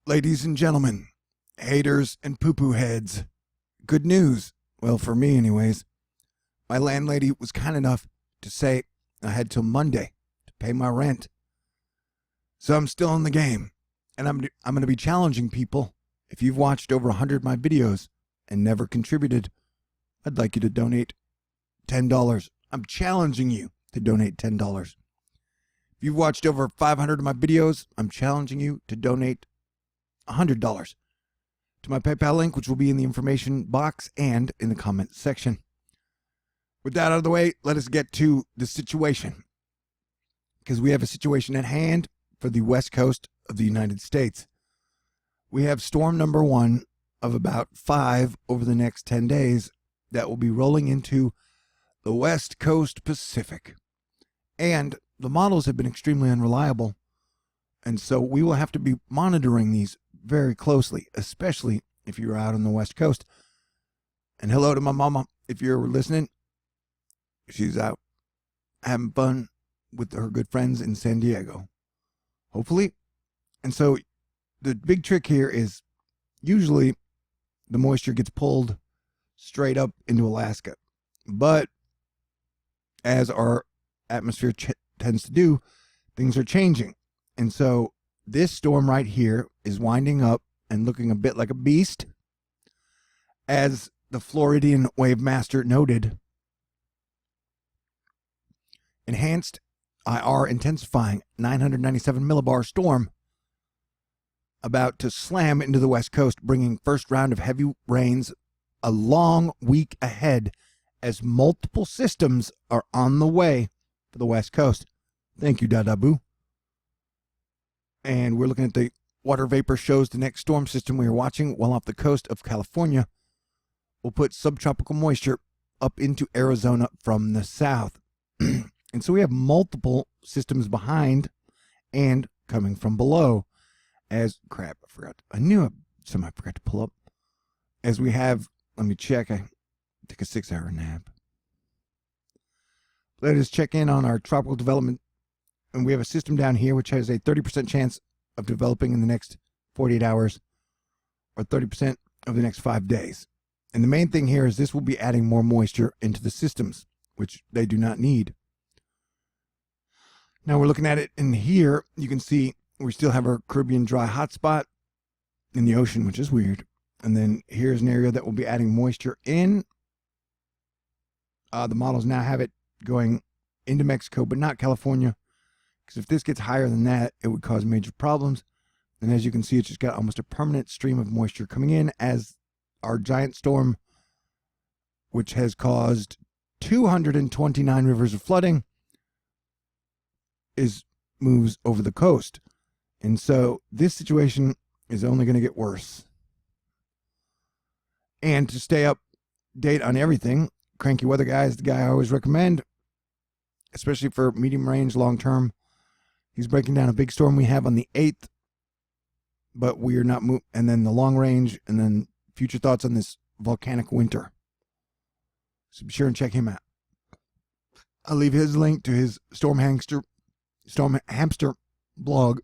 Ladies and gentlemen, haters and poo-poo heads, good news. Well, for me anyways. My landlady was kind enough to say I had till Monday to pay my rent. So I'm still in the game, and I'm going to be challenging people. If you've watched over 100 of my videos and never contributed, I'd like you to donate $10. I'm challenging you to donate $10. If you've watched over 500 of my videos, I'm challenging you to donate $100 to my PayPal link, which will be in the information box and in the comment section. With that out of the way, let us get to the situation, because we have a situation at hand for the west coast of the United States. We have storm number 1 of about 5 over the next 10 days that will be rolling into the West Coast Pacific. And the models have been extremely unreliable, and so we will have to be monitoring these very closely, especially if you're out on the West Coast. And hello to my mama, if you're listening. She's out having fun with her good friends in San Diego, hopefully. And so the big trick here is usually the moisture gets pulled straight up into Alaska. But as our atmosphere tends to do, things are changing. And so this storm right here is winding up and looking a bit like a beast. As the Floridian Wave Master noted, enhanced IR intensifying 997 millibar storm about to slam into the West Coast, bringing first round of heavy rains a long week ahead as multiple systems are on the way for the West Coast. Thank you, Dada Boo. And we're looking at the water vapor shows the next storm system we are watching while off the coast of California will put subtropical moisture up into Arizona from the south. And so we have multiple systems behind and coming from below. As crap, I knew something I forgot to pull up. As we have, let me check. I took a 6-hour nap. Let us check in on our tropical development. And we have a system down here which has a 30% chance of developing in the next 48 hours or 30% over the next 5 days. And the main thing here is this will be adding more moisture into the systems, which they do not need. Now we're looking at it in here. You can see we still have our Caribbean dry hotspot in the ocean, which is weird. And then here's an area that will be adding moisture in. The models now have it going into Mexico, but not California. Because if this gets higher than that, it would cause major problems. And as you can see, it's just got almost a permanent stream of moisture coming in as our giant storm, which has caused 229 rivers of flooding, moves over the coast. And so this situation is only going to get worse. And to stay up date on everything, Cranky Weather Guy is the guy I always recommend, especially for medium range, long term. He's breaking down a big storm we have on the 8th, but we are not and then the long range, and then future thoughts on this volcanic winter. So be sure and check him out. I'll leave his link to his Storm Hamster blog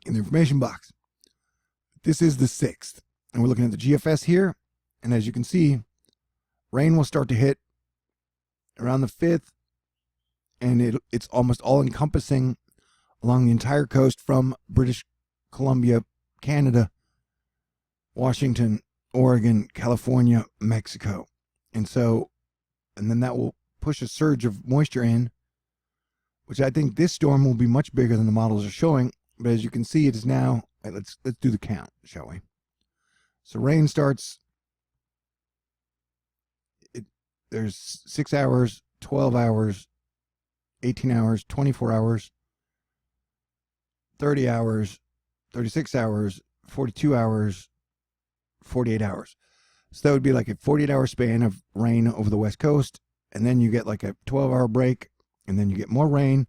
in the information box. This is the 6th, and we're looking at the GFS here, and as you can see, rain will start to hit around the 5th, and it's almost all encompassing along the entire coast from British Columbia, Canada, Washington, Oregon, California, Mexico. And then that will push a surge of moisture in, which I think this storm will be much bigger than the models are showing. But as you can see, it is now, let's do the count, shall we? So rain starts, there's 6 hours, 12 hours, 18 hours, 24 hours, 30 hours, 36 hours, 42 hours, 48 hours. So that would be like a 48-hour span of rain over the West Coast. And then you get like a 12-hour break. And then you get more rain,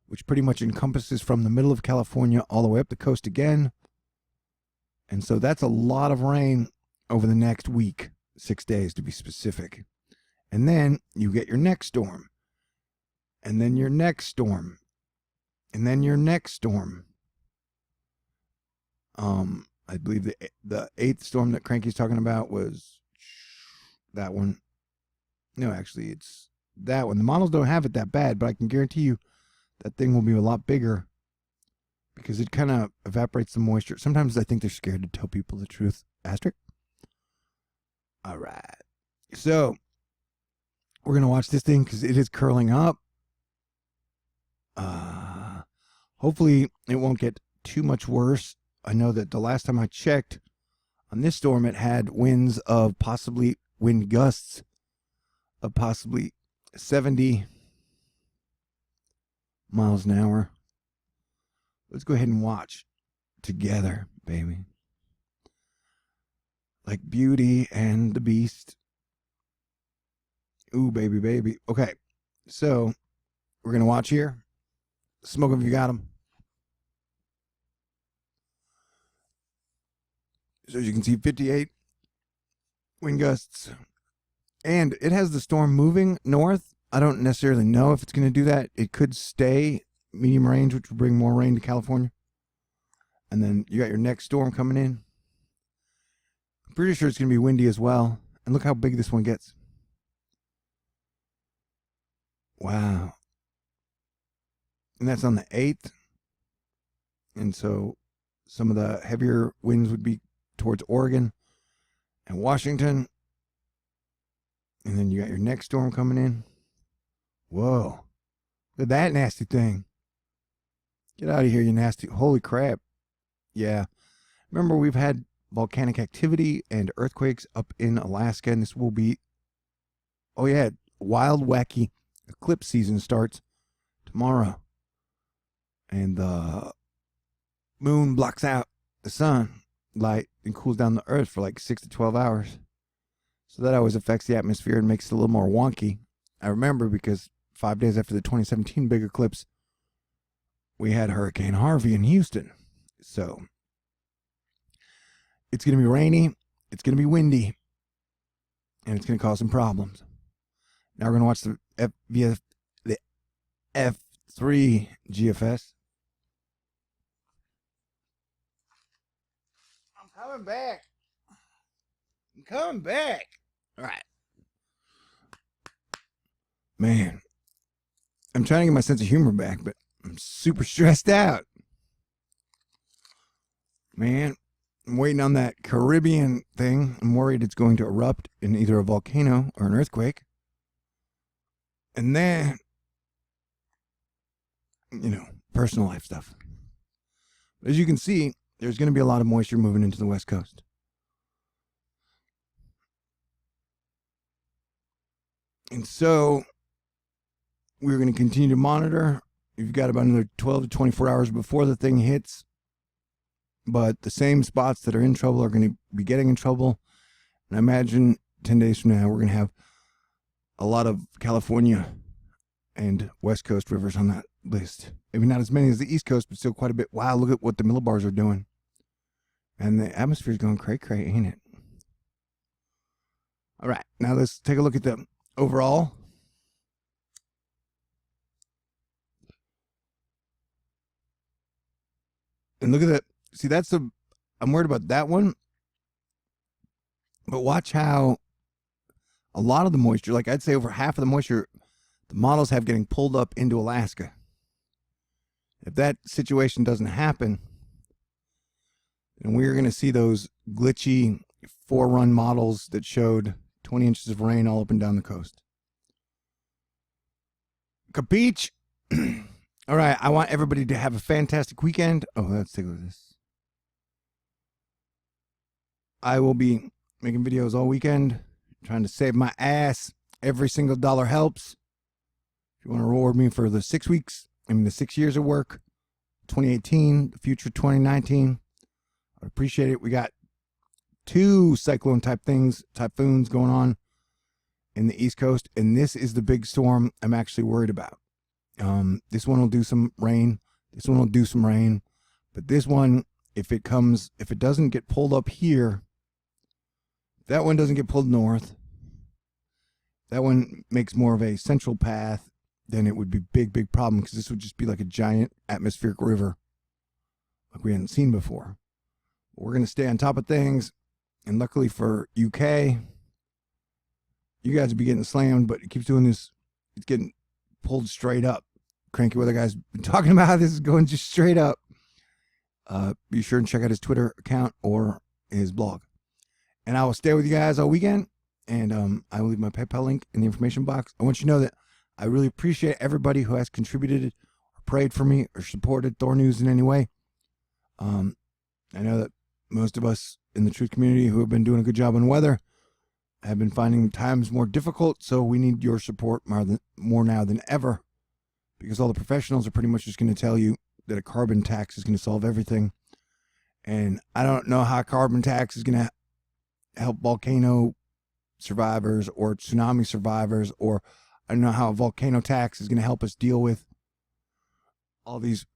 which pretty much encompasses from the middle of California all the way up the coast again. And so that's a lot of rain over the next week, 6 days to be specific. And then you get your next storm. And then your next storm. And then your next storm. I believe the eighth storm that Cranky's talking about was that one. No, actually, it's that one. The models don't have it that bad, but I can guarantee you that thing will be a lot bigger because it kind of evaporates the moisture. Sometimes I think they're scared to tell people the truth. Asterisk. All right. So we're going to watch this thing because it is curling up. Hopefully it won't get too much worse. I know that the last time I checked on this storm, it had winds of possibly wind gusts of possibly 70 miles an hour. Let's go ahead and watch together, baby. Like Beauty and the Beast. Ooh, baby, baby. Okay, so we're going to watch here. Smoke 'em if you got 'em. So as you can see, 58 wind gusts. And it has the storm moving north. I don't necessarily know if it's going to do that. It could stay medium range, which will bring more rain to California. And then you got your next storm coming in. I'm pretty sure it's going to be windy as well. And look how big this one gets. Wow. And that's on the 8th. And so some of the heavier winds would be towards Oregon and Washington. And then you got your next storm coming in. Whoa. Look at that nasty thing. Get out of here, you nasty. Holy crap. Yeah. Remember, we've had volcanic activity and earthquakes up in Alaska, and this will be, oh yeah, wild, wacky eclipse season starts tomorrow. And the moon blocks out the sun light and cools down the earth for like 6 to 12 hours. So that always affects the atmosphere and makes it a little more wonky. I remember because 5 days after the 2017 big eclipse, we had Hurricane Harvey in Houston. So it's going to be rainy, it's going to be windy, and it's going to cause some problems. Now we're going to watch the F3 GFS. I'm coming back. I'm coming back. All right. Man, I'm trying to get my sense of humor back, but I'm super stressed out. Man, I'm waiting on that Caribbean thing. I'm worried it's going to erupt in either a volcano or an earthquake. And then, personal life stuff. As you can see, there's going to be a lot of moisture moving into the West Coast. And so we're going to continue to monitor. You've got about another 12 to 24 hours before the thing hits. But the same spots that are in trouble are going to be getting in trouble. And I imagine 10 days from now, we're going to have a lot of California and West Coast rivers on that list. Maybe not as many as the East Coast, but still quite a bit. Wow, look at what the millibars are doing. And the atmosphere's going cray-cray, ain't it? All right, now let's take a look at the overall. And look at that. See, I'm worried about that one. But watch how a lot of the moisture, like I'd say over half of the moisture, the models have getting pulled up into Alaska. If that situation doesn't happen, then we're going to see those glitchy 4-run models that showed 20 inches of rain all up and down the coast. Capiche? All right, I want everybody to have a fantastic weekend. Oh, let's take a look at this. I will be making videos all weekend, trying to save my ass. Every single dollar helps. If you want to reward me for the 6 years of work, 2018, the future 2019, I'd appreciate it. We got 2 cyclone typhoons going on in the East Coast, and this is the big storm I'm actually worried about. This one will do some rain. This one will do some rain, but this one, if it doesn't get pulled up here, that one doesn't get pulled north, that one makes more of a central path, then it would be big problem, because this would just be like a giant atmospheric river like we hadn't seen before. We're going to stay on top of things. And luckily for UK, you guys will be getting slammed, but it keeps doing this. It's getting pulled straight up. Cranky Weather Guy's been talking about how this is going just straight up. Be sure and check out his Twitter account or his blog. And I will stay with you guys all weekend. And I will leave my PayPal link in the information box. I want you to know that I really appreciate everybody who has contributed or prayed for me or supported Thor News in any way. I know that most of us in the truth community who have been doing a good job on weather have been finding times more difficult, so we need your support more now than ever, because all the professionals are pretty much just going to tell you that a carbon tax is going to solve everything. And I don't know how a carbon tax is going to help volcano survivors or tsunami survivors, or I don't know how a volcano tax is going to help us deal with all these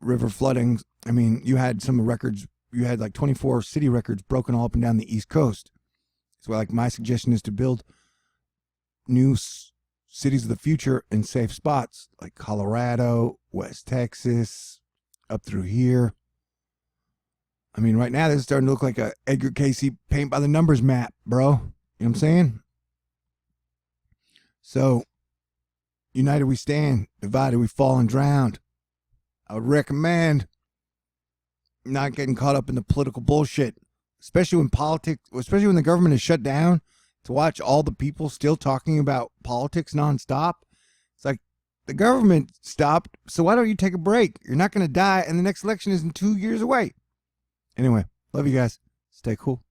river floodings. I mean, you had some records, you had like 24 city records broken all up and down the East Coast. So like my suggestion is to build new cities of the future in safe spots like Colorado, West Texas, up through here. I mean, right now this is starting to look like a Edgar Casey paint by the numbers map, bro. You know what I'm saying? So, united we stand, divided we fall and drowned. I would recommend not getting caught up in the political bullshit, especially when the government is shut down, to watch all the people still talking about politics nonstop. It's like, the government stopped, so why don't you take a break? You're not going to die, and the next election isn't 2 years away. Anyway, love you guys. Stay cool.